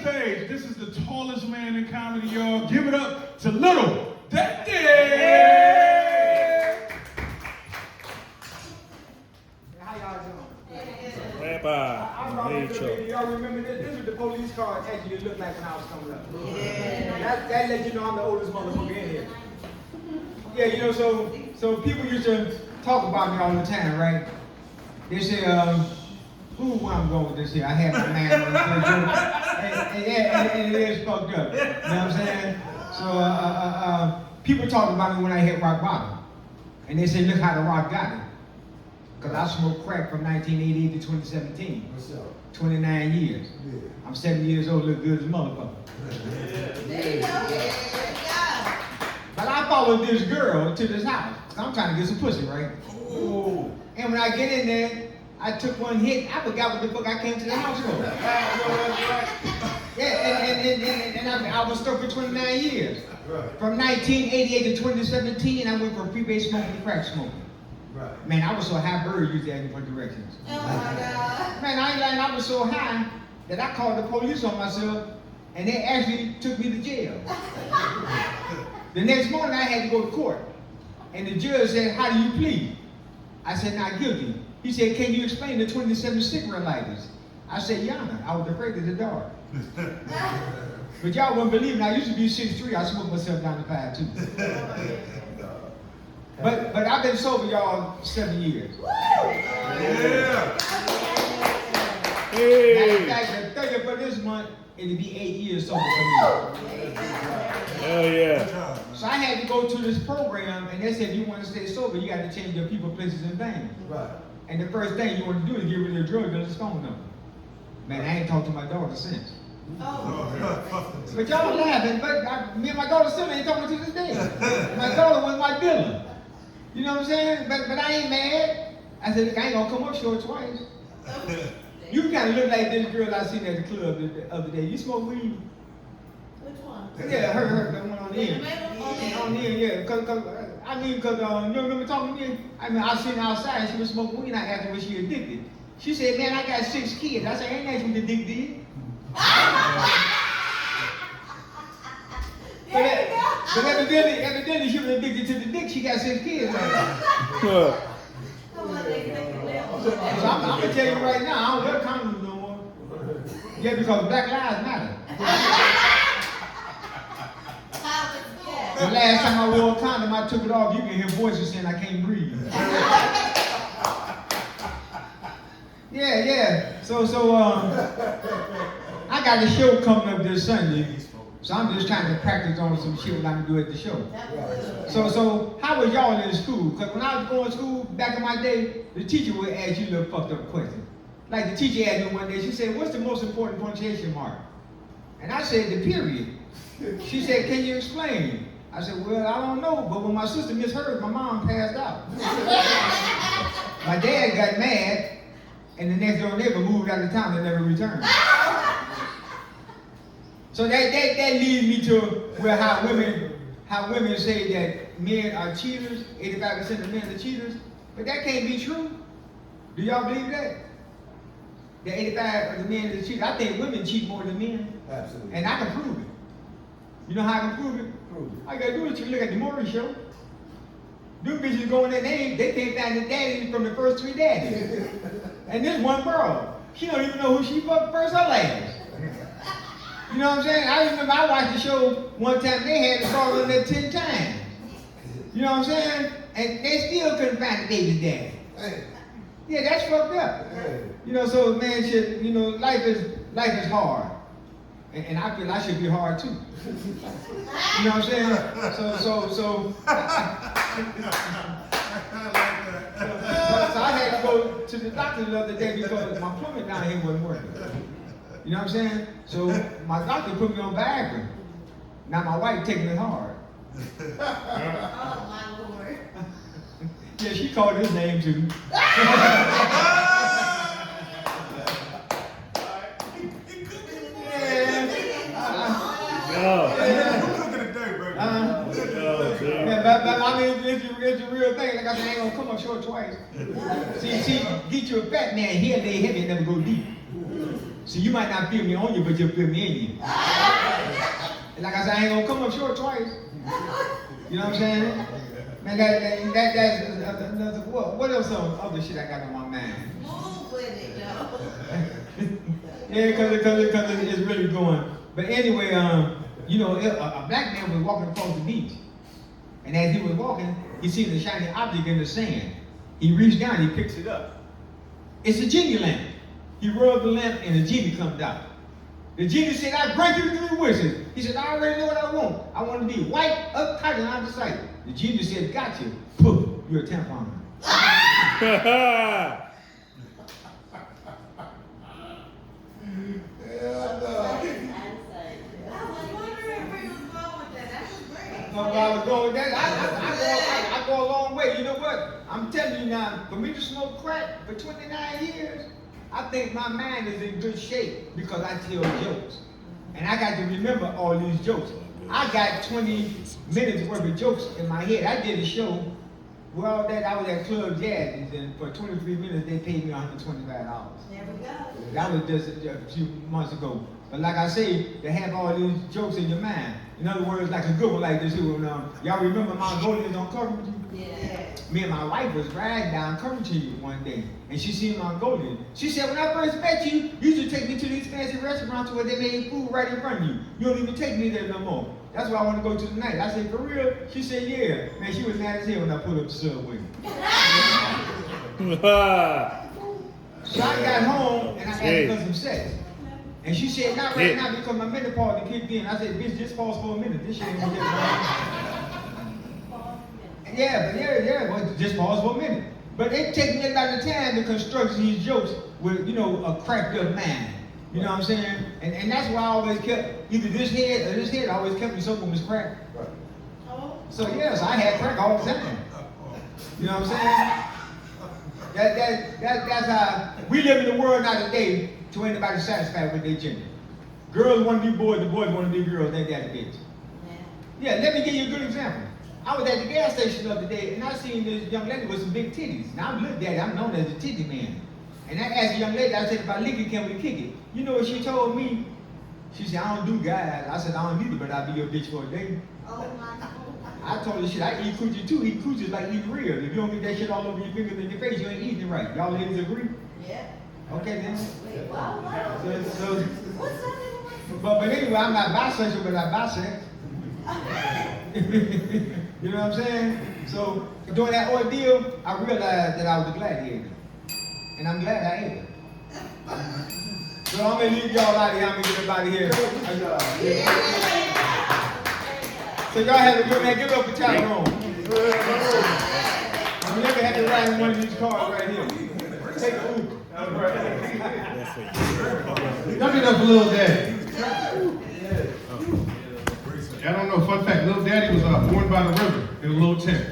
Stage. This is the tallest man in comedy, y'all. Give it up to Little Daddy. How y'all doing? Rabbi. Y'all remember this? This was the police car actually looked like when I was coming up. Yeah. That let you know I'm the oldest motherfucker in here. Yeah, you know, so people used to talk about me all the time, right? They say, who I'm going with this here? I had my man on the and it is fucked up. You know what I'm saying? So people talked about me when I hit rock bottom. And they say, look how the rock got me. Because I smoked crack from 1988 to 2017. What's up? 29 years. Yeah. I'm 70 years old, look good as a motherfucker. There you go. But I followed this girl to this house. I'm trying to get some pussy, right? Ooh. And when I get in there, I took one hit. I forgot what the fuck I came to the house for. Yeah, and I was stuck for 29 years. Right. From 1988 to 2017, I went from freebase smoking to crack smoking. Right. Man, I was so high, birds used to ask me for directions. Oh my God. Man, I ain't lying, I was so high that I called the police on myself, and they actually took me to jail. The next morning, I had to go to court, and the judge said, how do you plead? I said, not guilty. He said, can you explain the 27 cigarette lighters? I said, Your Honor, I was afraid of the dark. But y'all wouldn't believe me. I used to be 6'3". I smoked myself down to 5'2". But I've been sober, y'all, 7 years. Yeah. Matter of fact, the 30th of this month, it'll be 8 years sober for me. Hell yeah. So I had to go to this program, and they said, if you want to stay sober, you got to change your people, places, and things. Right. And the first thing you want to do is get rid of your drug dealer's phone number. Man, I ain't talked to my daughter since. Oh. But y'all laughing, but me and my daughter still ain't talking to this day. My daughter was my dealer. You know what I'm saying? But I ain't mad. I said, look, I ain't gonna come up short twice. You kind of look like this girl I seen at the club the other day. You smoke weed? Which one? Yeah, her, the one on the end. Oh, On the end, yeah. Cause you remember talking to me? I mean, I seen her outside, she was smoking weed, and I asked her was she addicted. She said, man, I got 6 kids. I said, ain't that you addicted? But evidently she was addicted to the dick. She got 6 kids. So I'm gonna tell you right now, I don't wear condoms no more. Yeah, because Black Lives Matter. The last time I wore a condom, I took it off. You can hear voices saying I can't breathe. Yeah. So I got a show coming up this Sunday. So I'm just trying to practice on some shit what I'm gonna do at the show. So how was y'all in school? Because when I was going to school back in my day, the teacher would ask you a little fucked up question. Like the teacher asked me one day, she said, what's the most important punctuation mark? And I said, the period. She said, can you explain? I said, well, I don't know, but when my sister misheard, my mom passed out. My dad got mad, and the next door neighbor moved out of town and never returned. So that leads me to where how women say that men are cheaters, 85% of men are cheaters, but that can't be true. Do y'all believe that? That 85% of the men are cheaters. I think women cheat more than men. Absolutely. And I can prove it. You know how I can prove it? Prove it. All you gotta do is you look at the Maury show. Them bitches going in there, they can't find the daddy from the first 3 daddies. And this one girl, she don't even know who she fucked first or last. You know what I'm saying? I remember I watched the show one time, they had the girl in there 10 times. You know what I'm saying? And they still couldn't find the baby's daddy. Hey. Yeah, that's fucked up. Hey. You know, so man, shit, you know, life is hard. And I feel I should be hard too. You know what I'm saying? So I had to go to the doctor the other day because my plumbing down here wasn't working. You know what I'm saying? So my doctor put me on Viagra. Now my wife taking it hard. Oh my Lord. Yeah, she called his name too. But I mean, it's a real thing. Like I said, I ain't gonna come up short twice. See, get you a fat man, he'll lay heavy and never go deep. See, you might not feel me on you, but you'll feel me in you. And like I said, I ain't gonna come up short twice. You know what I'm saying? Man, that's another, what else other shit I got on my mind? Move with it, yo. Yeah, because it's really going. But anyway, you know, a black man was walking across the beach. And as he was walking, he seen a shiny object in the sand. He reached down, he picks it up. It's a genie lamp. He rubbed the lamp and the genie comes out. The genie said, I grant you 3 wishes. He said, I already know what I want. I want to be white, uptight, and out of sight. The genie said, got you. Poof, you're a tampon. I was going with that. I go a long way. You know what? I'm telling you now, for me to smoke crack for 29 years, I think my mind is in good shape because I tell jokes. And I got to remember all these jokes. I got 20 minutes worth of jokes in my head. I did a show where all that I was at Club Jazz, and for 23 minutes they paid me $125. There we go. That was just a few months ago. But like I say, to have all these jokes in your mind. In other words, like a good one like this here. When, y'all remember Mongolians on Covington? Yeah. Me and my wife was riding down Covington one day, and she seen Mongolian. She said, when I first met you, you used to take me to these fancy restaurants where they made food right in front of you. You don't even take me there no more. That's where I want to go to tonight. I said, for real? She said, yeah. Man, she was mad as hell when I pulled up the subway. So I got home, and I had to some sex. And she said, not right now because my menopause kicked in. I said, bitch, just pause for a minute. This shit ain't gonna get wrong. Yeah, but just pause for a minute. But it takes me a lot of time to construct these jokes with, you know, a cracked up mind. You know what I'm saying? And that's why I always kept either this head or this head. I always kept me something was cracked. So yes, I had crack all the time. You know what I'm saying? That's how we live in the world now today. To anybody satisfied with their gender. Girls want to be boys, the boys want to be girls, they got a bitch. Yeah, let me give you a good example. I was at the gas station the other day and I seen this young lady with some big titties. Now I'm looked at it, I'm known as a titty man. And I asked the young lady, I said, if I lick it, can we kick it? You know what she told me? She said, I don't do guys. I said, I don't either, but I'll be your bitch for a day. Oh my God. I told her shit, I eat coochie too. Eat coochie is like eating real. If you don't get that shit all over your fingers and your face, you ain't eating it right. Y'all ladies agree? Yeah. Okay then. Wait, wow. So, What's that? but anyway, I'm not bisexual, but I'm bisex. You know what I'm saying? So during that ordeal, I realized that I was a gladiator. And I'm glad I ate it. So I'm gonna leave y'all out of here, I'm gonna get everybody here. So y'all have a good man, give it up for Tyrone. I'm never had to ride in one of these cars right here. Take a Uber. Y'all get up for Lil Daddy. I don't know, fun fact, Lil Daddy was born by the river in a little tent.